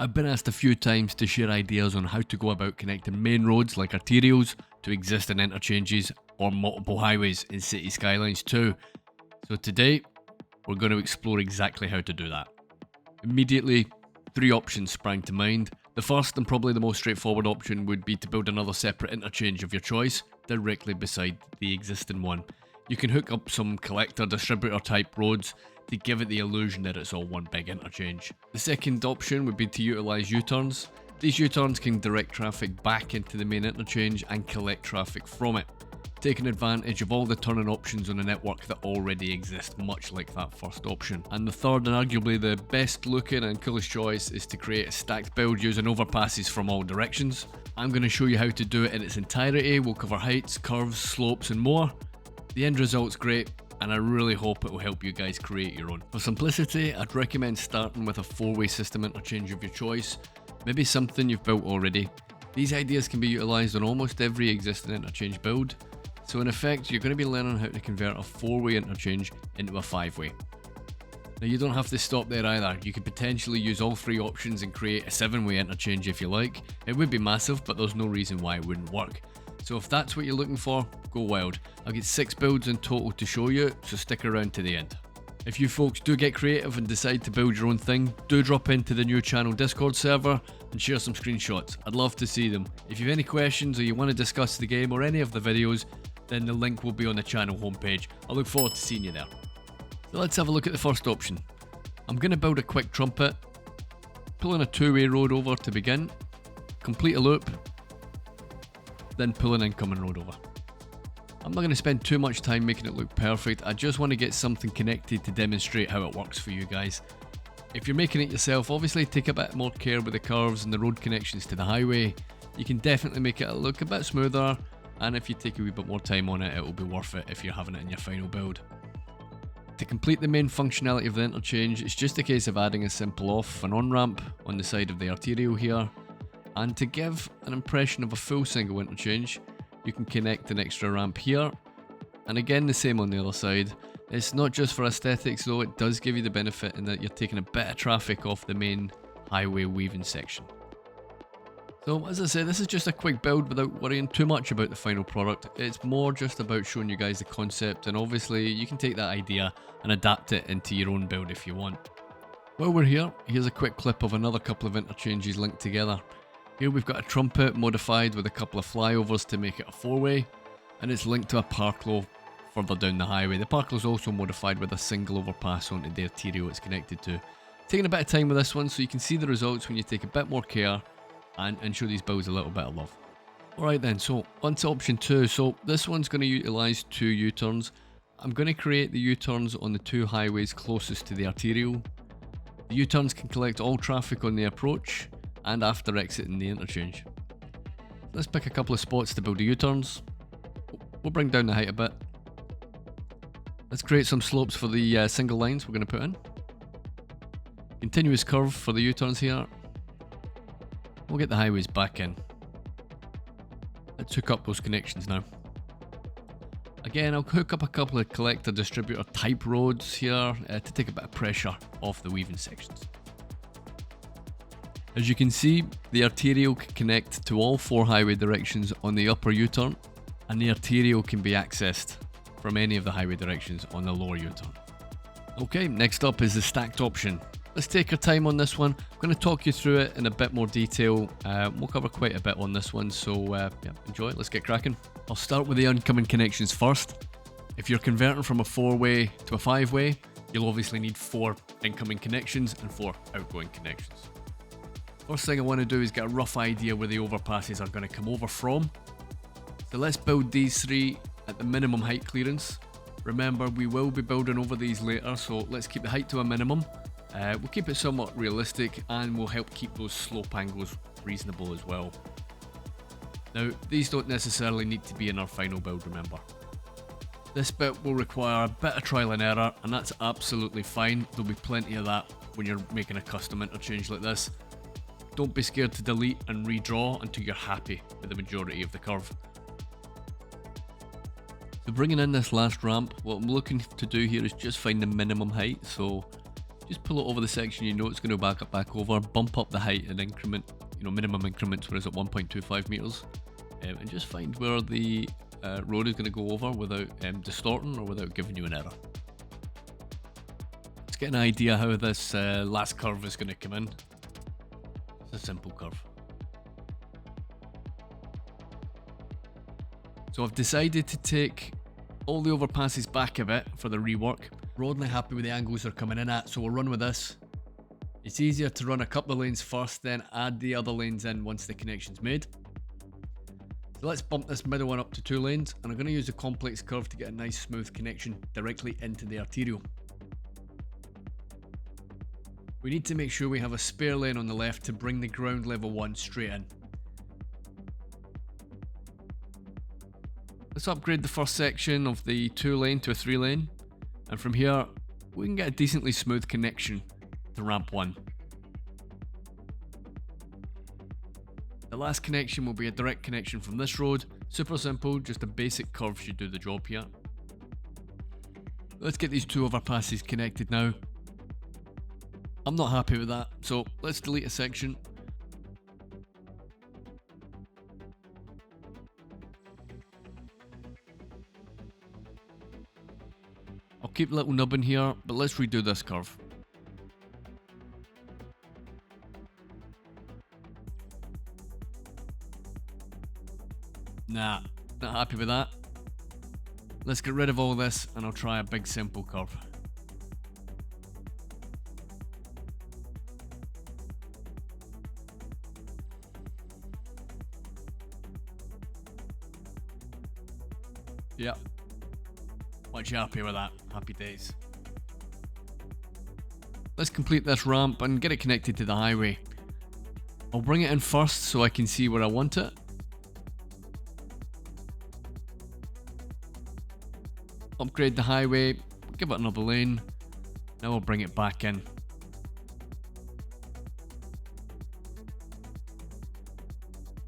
I've been asked a few times to share ideas on how to go about connecting main roads like arterials to existing interchanges or multiple highways in Cities Skylines too. So today, we're going to explore exactly how to do that. Immediately, three options sprang to mind. The first and probably the most straightforward option would be to build another separate interchange of your choice directly beside the existing one. You can hook up some collector distributor type roads to give it the illusion that it's all one big interchange. The second option would be to utilise U-turns. These U-turns can direct traffic back into the main interchange and collect traffic from it, taking advantage of all the turning options on a network that already exist, much like that first option. And the third and arguably the best looking and coolest choice is to create a stacked build using overpasses from all directions. I'm going to show you how to do it in its entirety. We'll cover heights, curves, slopes and more. The end result's great, and I really hope it will help you guys create your own. For simplicity, I'd recommend starting with a four-way system interchange of your choice, maybe something you've built already. These ideas can be utilised on almost every existing interchange build, so in effect you're going to be learning how to convert a four-way interchange into a five-way. Now you don't have to stop there either. You could potentially use all three options and create a seven-way interchange if you like. It would be massive, but there's no reason why it wouldn't work. So if that's what you're looking for, go wild. I'll get 6 builds in total to show you, so stick around to the end. If you folks do get creative and decide to build your own thing, do drop into the new channel Discord server and share some screenshots. I'd love to see them. If you have any questions or you want to discuss the game or any of the videos, then the link will be on the channel homepage. I look forward to seeing you there. So let's have a look at the first option. I'm going to build a quick trumpet, pull in a two-way road over to begin, complete a loop, then pull an incoming road over. I'm not going to spend too much time making it look perfect. I just want to get something connected to demonstrate how it works for you guys. If you're making it yourself, obviously take a bit more care with the curves and the road connections to the highway. You can definitely make it look a bit smoother, and if you take a wee bit more time on it, it will be worth it if you're having it in your final build. To complete the main functionality of the interchange, it's just a case of adding a simple off and on ramp on the side of the arterial here. And to give an impression of a full single interchange, you can connect an extra ramp here, and again the same on the other side. It's not just for aesthetics though, it does give you the benefit in that you're taking a bit of traffic off the main highway weaving section. So as I say, this is just a quick build without worrying too much about the final product. It's more just about showing you guys the concept, and obviously you can take that idea and adapt it into your own build if you want. While we're here, here's a quick clip of another couple of interchanges linked together. Here we've got a trumpet modified with a couple of flyovers to make it a four-way, and it's linked to a parklow further down the highway. The parklow is also modified with a single overpass onto the arterial it's connected to. Taking a bit of time with this one so you can see the results when you take a bit more care and show these builds a little bit of love. Alright then, so on to option 2. So this one's going to utilise 2 U-turns. I'm going to create the U-turns on the 2 highways closest to the arterial. The U-turns can collect all traffic on the approach and after exiting the interchange. Let's pick a couple of spots to build the U-turns. We'll bring down the height a bit. Let's create some slopes for the single lines we're going to put in. Continuous curve for the U-turns here. We'll get the highways back in. Let's hook up those connections now. Again, I'll hook up a couple of collector distributor type roads here to take a bit of pressure off the weaving sections. As you can see, the arterial can connect to all 4 highway directions on the upper U-turn, and the arterial can be accessed from any of the highway directions on the lower U-turn. Okay, next up is the stacked option. Let's take our time on this one. I'm going to talk you through it in a bit more detail. We'll cover quite a bit on this one, so yeah, enjoy it. Let's get cracking. I'll start with the incoming connections first. If you're converting from a 4-way to a 5-way, you'll obviously need 4 incoming connections and 4 outgoing connections. First thing I want to do is get a rough idea where the overpasses are going to come over from. So let's build these 3 at the minimum height clearance. Remember, we will be building over these later, so let's keep the height to a minimum. We'll keep it somewhat realistic, and we'll help keep those slope angles reasonable as well. Now, these don't necessarily need to be in our final build, remember. This bit will require a bit of trial and error, and that's absolutely fine. There'll be plenty of that when you're making a custom interchange like this. Don't be scared to delete and redraw until you're happy with the majority of the curve. So bringing in this last ramp, what I'm looking to do here is just find the minimum height. So just pull it over the section you know it's going to back over, bump up the height and increment, minimum increments, whereas at 1.25 meters, and just find where the road is going to go over without distorting or without giving you an error. Let's get an idea how this last curve is going to come in. It's a simple curve. So I've decided to take all the overpasses back a bit for the rework. We're only happy with the angles they're coming in at, so we'll run with this. It's easier to run a couple of lanes first, then add the other lanes in once the connection's made. So let's bump this middle one up to 2 lanes, and I'm going to use a complex curve to get a nice smooth connection directly into the arterial. We need to make sure we have a spare lane on the left to bring the ground level one straight in. Let's upgrade the first section of the 2 lane to a 3 lane, and from here we can get a decently smooth connection to ramp 1. The last connection will be a direct connection from this road. Super simple, just a basic curve should do the job here. Let's get these 2 overpasses connected now. I'm not happy with that, so let's delete a section. I'll keep a little nubbin here, but let's redo this curve. Nah, not happy with that. Let's get rid of all this and I'll try a big simple curve. Yep. Much happy with that. Happy days. Let's complete this ramp and get it connected to the highway. I'll bring it in first so I can see where I want it. Upgrade the highway, give it another lane. Now we'll bring it back in.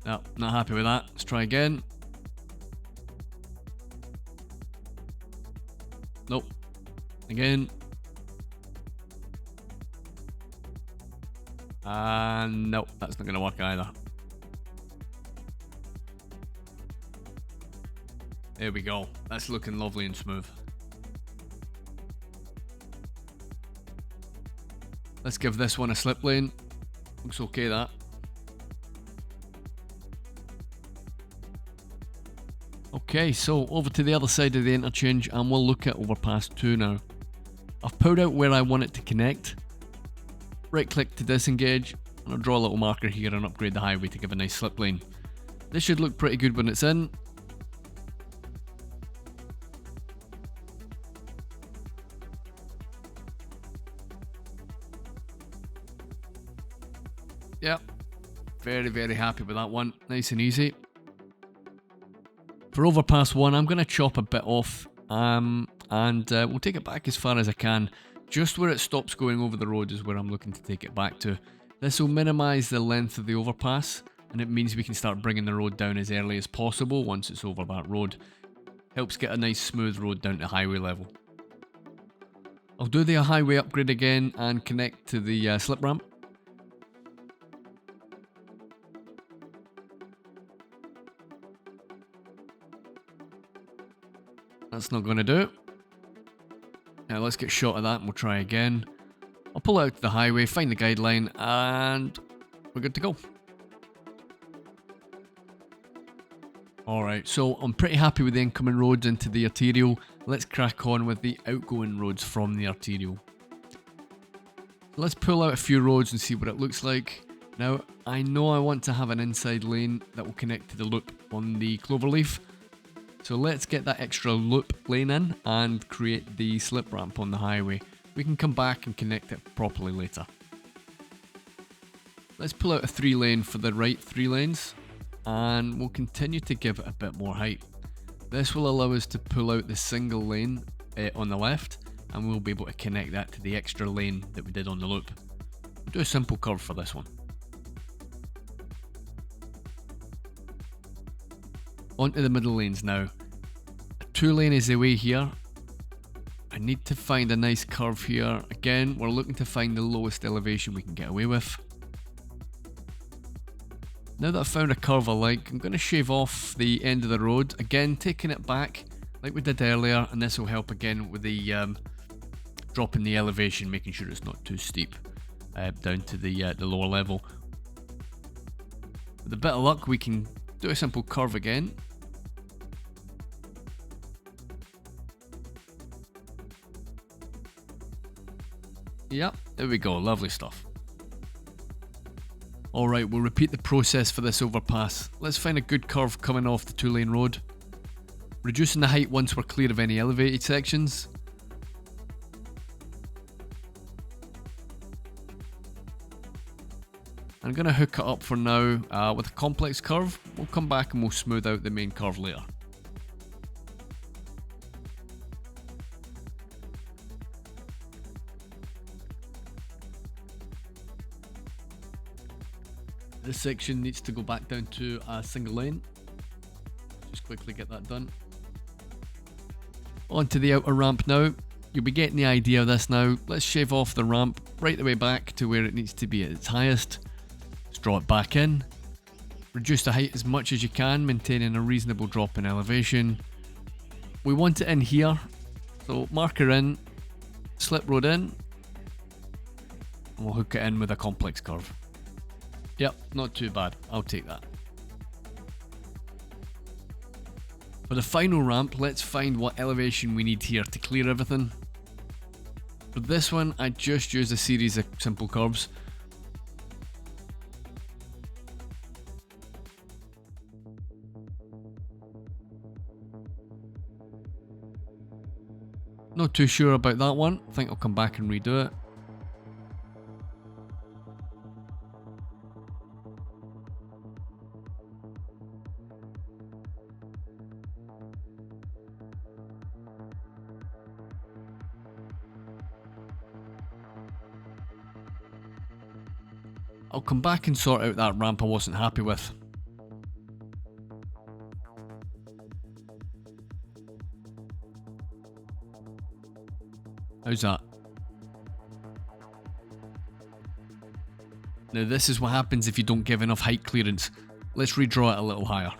No, not happy with that. Let's try again. Nope. Again. And nope, that's not going to work either. There we go. That's looking lovely and smooth. Let's give this one a slip lane. Looks okay, that. Okay, so over to the other side of the interchange and we'll look at overpass 2 now. I've pulled out where I want it to connect. Right click to disengage, and I'll draw a little marker here and upgrade the highway to give a nice slip lane. This should look pretty good when it's in. Yep, very happy with that one, nice and easy. For overpass 1, I'm going to chop a bit off and we'll take it back as far as I can. Just where it stops going over the road is where I'm looking to take it back to. This will minimise the length of the overpass, and it means we can start bringing the road down as early as possible once it's over that road. Helps get a nice smooth road down to highway level. I'll do the highway upgrade again and connect to the slip ramp. That's not going to do it. Now let's get shot of that and we'll try again. I'll pull out the highway, find the guideline, and we're good to go. Alright, so I'm pretty happy with the incoming roads into the arterial. Let's crack on with the outgoing roads from the arterial. Let's pull out a few roads and see what it looks like. Now, I know I want to have an inside lane that will connect to the loop on the Cloverleaf. So let's get that extra loop lane in and create the slip ramp on the highway. We can come back and connect it properly later. Let's pull out a 3 lane for the right 3 lanes and we'll continue to give it a bit more height. This will allow us to pull out the single lane on the left and we'll be able to connect that to the extra lane that we did on the loop. We'll do a simple curve for this one. Onto the middle lanes now. A 2 lane is the way here. I need to find a nice curve here. Again, we're looking to find the lowest elevation we can get away with. Now that I've found a curve I like, I'm going to shave off the end of the road. Again, taking it back like we did earlier, and this will help again with the dropping the elevation, making sure it's not too steep down to the lower level. With a bit of luck, we can do a simple curve again. Yep, there we go, lovely stuff. Alright, we'll repeat the process for this overpass. Let's find a good curve coming off the 2-lane road. Reducing the height once we're clear of any elevated sections. I'm going to hook it up for now with a complex curve. We'll come back and we'll smooth out the main curve later. This section needs to go back down to a single lane. Just quickly get that done. Onto the outer ramp now. You'll be getting the idea of this now. Let's shave off the ramp right the way back to where it needs to be at its highest. Let's draw it back in. Reduce the height as much as you can, maintaining a reasonable drop in elevation. We want it in here, so marker in, slip road in, and we'll hook it in with a complex curve. Yep, not too bad. I'll take that. For the final ramp, let's find what elevation we need here to clear everything. For this one, I just used a series of simple curves. Not too sure about that one. I think I'll come back and redo it. I'll come back and sort out that ramp I wasn't happy with. How's that? Now this is what happens if you don't give enough height clearance. Let's redraw it a little higher.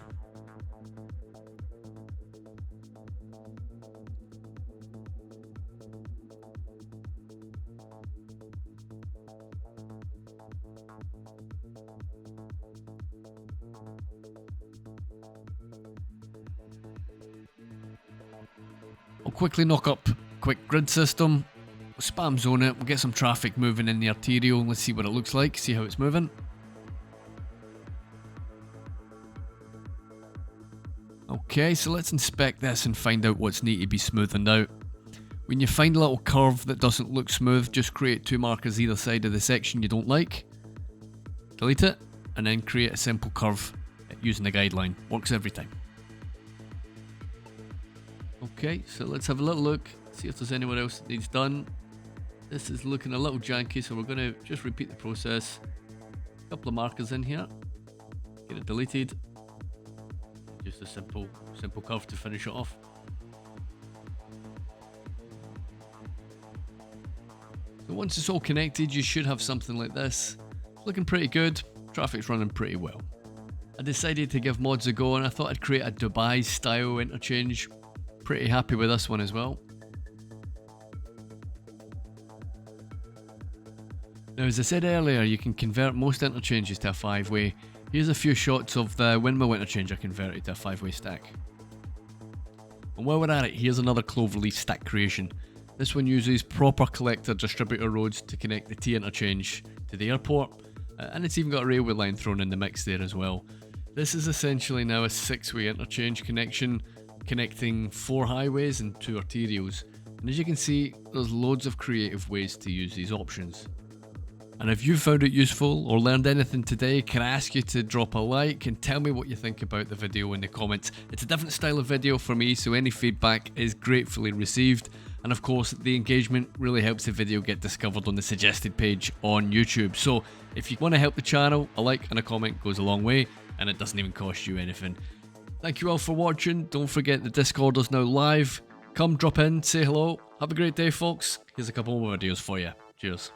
I'll quickly knock up quick grid system, we'll spam zone it, we'll get some traffic moving in the arterial, let's see what it looks like, see how it's moving. Okay, so let's inspect this and find out what's need to be smoothened out. When you find a little curve that doesn't look smooth, just create 2 markers either side of the section you don't like, delete it, and then create a simple curve using the guideline. Works every time. Okay, so let's have a little look, see if there's anywhere else that needs done. This is looking a little janky, so we're going to just repeat the process. A couple of markers in here, get it deleted. Just a simple curve to finish it off. So once it's all connected, you should have something like this. It's looking pretty good, traffic's running pretty well. I decided to give mods a go and I thought I'd create a Dubai style interchange. Pretty happy with this one as well. Now, as I said earlier, you can convert most interchanges to a 5-way. Here's a few shots of the windmill interchange I converted to a 5-way stack. And while we're at it, here's another Cloverleaf stack creation. This one uses proper collector distributor roads to connect the T interchange to the airport, and it's even got a railway line thrown in the mix there as well. This is essentially now a 6-way interchange connection, connecting 4 highways and 2 arterials. And as you can see, there's loads of creative ways to use these options. And if you found it useful or learned anything today, can I ask you to drop a like and tell me what you think about the video in the comments. It's a different style of video for me, so any feedback is gratefully received. And of course, the engagement really helps the video get discovered on the suggested page on YouTube. So if you want to help the channel, a like and a comment goes a long way, and it doesn't even cost you anything. Thank you all for watching. Don't forget the Discord is now live. Come drop in, say hello. Have a great day, folks. Here's a couple more videos for you. Cheers.